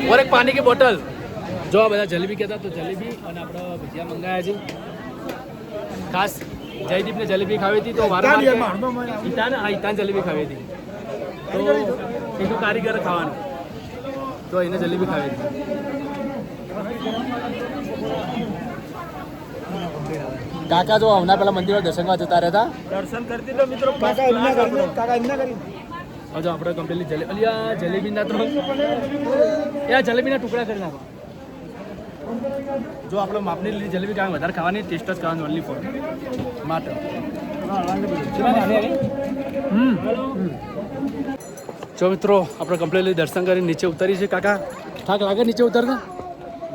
और एक पानी की बोतल जो आ બધા જલેબી કહેતા તો જલેબી અને આપણે ભજીયા મંગાયા છે ખાસ જયદીપને જલેબી ખાવી હતી તો વારંવાર ઈતાન જલેબી ખાવી હતી તો એનું કારીગર ખાવાનું તો એને જલેબી ખાવી હતી કાકા જો હમણાં પેલા મંદિરમાં દર્શનમાં જતા રહેતા દર્શન કરતી તો મિત્રો કાકા એમના કરી હજુ આપણે કમ્પ્લીટલી જલેબીના તો જલેબીના ટુકડા કરી નાખો જો આપણે માપની લીધી જલેબી કાંઈ વધારે ખાવાની ટેસ્ટ જ કરવાની ઓનલી ફોર માટે જો મિત્રો આપણે કમ્પ્લીટલી દર્શન કરી નીચે ઉતરી છે કાકા થાક લાગે નીચે ઉતરતા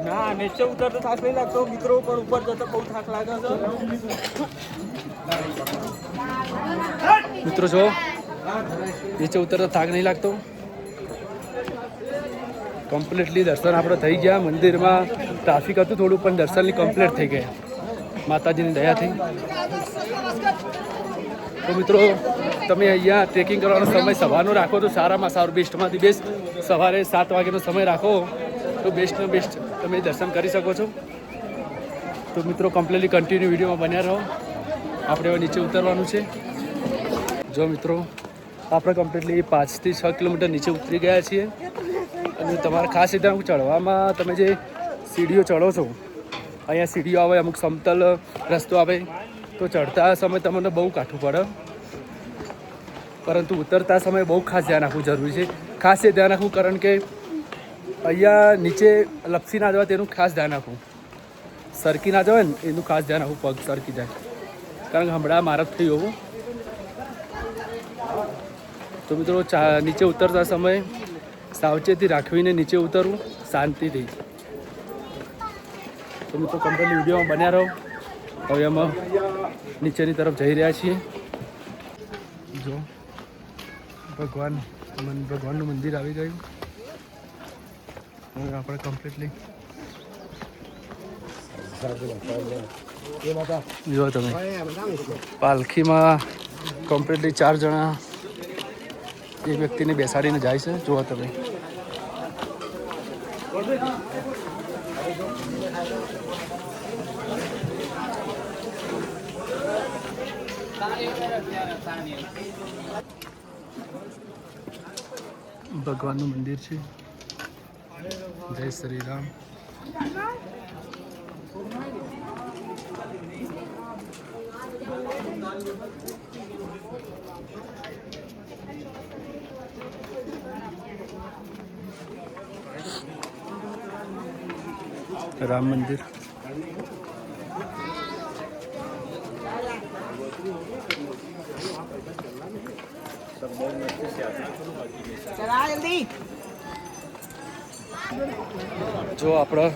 ના નીચે ઉતરતો થાક નહીં લાગતો મિત્રો પણ ઉપર જતો બહુ થાક લાગે છે મિત્રો જો નીચે ઉતરતો થાક નહીં લાગતો કમ્પ્લીટલી દર્શન આપણે થઈ ગયા મંદિરમાં ટ્રાફિક હતું થોડું પણ દર્શનની કમ્પ્લીટ થઈ ગયા માતાજીની દયાથી તો મિત્રો તમે અહીંયા ટ્રેકિંગ કરવાનો સમય સવારનો રાખો તો સારામાં સારું બેસ્ટમાંથી બેસ્ટ સવારે 7 વાગ્યાનો સમય રાખો તો બેસ્ટનો બેસ્ટ તમે દર્શન કરી શકો છો તો મિત્રો કમ્પ્લીટલી કન્ટિન્યુ વિડીયોમાં બન્યા રહો આપણે હવે નીચે ઉતરવાનું છે જો મિત્રો આપણે કમ્પ્લીટલી 5 થી 6 કિલોમીટર નીચે ઉતરી ગયા છીએ અને તમારે ખાસ રીતે ચડવામાં તમે જે સીડીઓ ચડો છો અહીંયા સીડીઓ આવે અમુક સમતલ રસ્તો આવે તો ચડતા સમયે તમને બહુ કાઠું પડે પરંતુ ઉતરતા સમયે બહુ ખાસ ધ્યાન રાખવું જરૂરી છે ખાસ એ ધ્યાન રાખવું કારણ કે અહીંયા નીચે લપસી ના જવાય તેનું ખાસ ધ્યાન રાખવું સરકી ના જવાય ને એનું ખાસ ધ્યાન રાખવું પગ સરકી જાય કારણ કે હમણાં મારા થઈ હોવું તો મિત્રો નીચે ઉતરતા સમયે સાવચેતી રાખવીને નીચે ઉતરવું શાંતિથી તો મિત્રો કમ્પ્લીટલી વિડીયોમાં બન્યા રહો હવે અમે નીચેની તરફ જઈ રહ્યા છીએ જો ભગવાનનું મંદિર આવી ગયું હવે આપણે કમ્પ્લીટલી જો તમે પાલખીમાં કમ્પ્લીટલી 4 જણા એક વ્યક્તિને બેસાડીને જાય છે જુઓ તમે ભગવાનનું મંદિર છે જય શ્રી રામ રામ મંદિર જો આપણે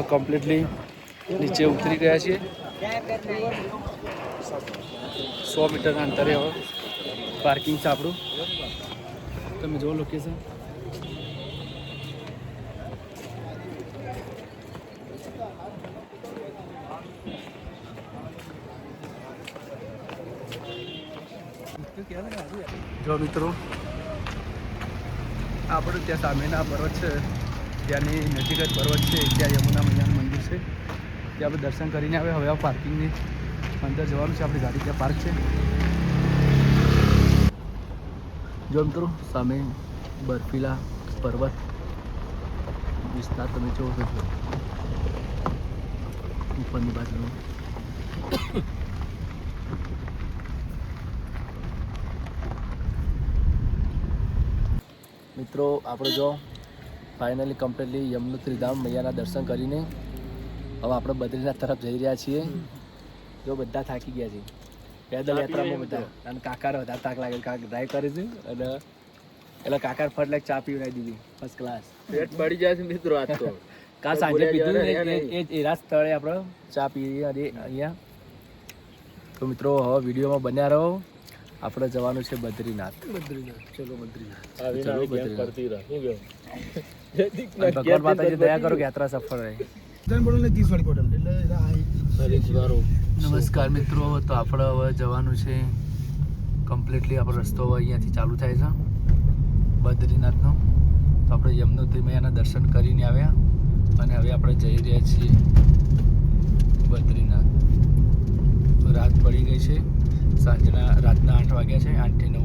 કમ્પ્લીટલી નીચે ઉતરી ગયા છીએ 100 મીટરના અંતરે હવે પાર્કિંગ છે આપણું તમે જો લોકેશન જો મિત્રો આપણે ત્યાં સામેના પર્વત છે ત્યાંની નજીક જ પર્વત છે ત્યાં યમુના મૈયાનું મંદિર છે ત્યાં આપણે દર્શન કરીને આવે હવે પાર્કિંગની અંદર જવાનું છે આપણી ગાડી ત્યાં પાર્ક છે જો મિત્રો સામે બર્ફીલા પર્વત વિસ્તાર તમે જોવો છો ઉપરની બાજુનો મિત્રો આપણે જો ફાઇનલી કમ્પ્લીટલી યમનોત્રી ધામ મૈયાના દર્શન કરીને હવે આપણે બદ્રીનાથ તરફ જઈ રહ્યા છીએ જો બધા થાકી ગયા છે પેદલ યાત્રામાં બધા અને કાકાને વધારે થાક લાગે કાકા ડ્રાઈવ કરે છે અને એટલે કાકા ફટ લાઈક ચા પીવડાવી દીધી ફર્સ્ટ ક્લાસ પેટ પડી જાય છે મિત્રો આજ તો કાલ સાંજે પીધું એના સ્થળે આપણે ચા પીએ અને અહીંયા તો મિત્રો હવે વિડીયોમાં બન્યા રહો આપણે જવાનું છે બદ્રીનાથ ચલો બદ્રીનાથ ભગવાન માતાજી દયા કરો કે યાત્રા સફળ રહે નમસ્કાર મિત્રો તો આપણે હવે જવાનું છે કમ્પ્લીટલી આપણો રસ્તો હવે અહીંયાથી ચાલુ થાય છે બદ્રીનાથનો તો આપણે યમનોત્રી મૈયાના દર્શન કરીને આવ્યા અને હવે આપણે જઈ રહ્યા છીએ બદ્રીનાથ. રાત પડી ગઈ છે, રાતના 8 વાગ્યા છે, 8 થી 9.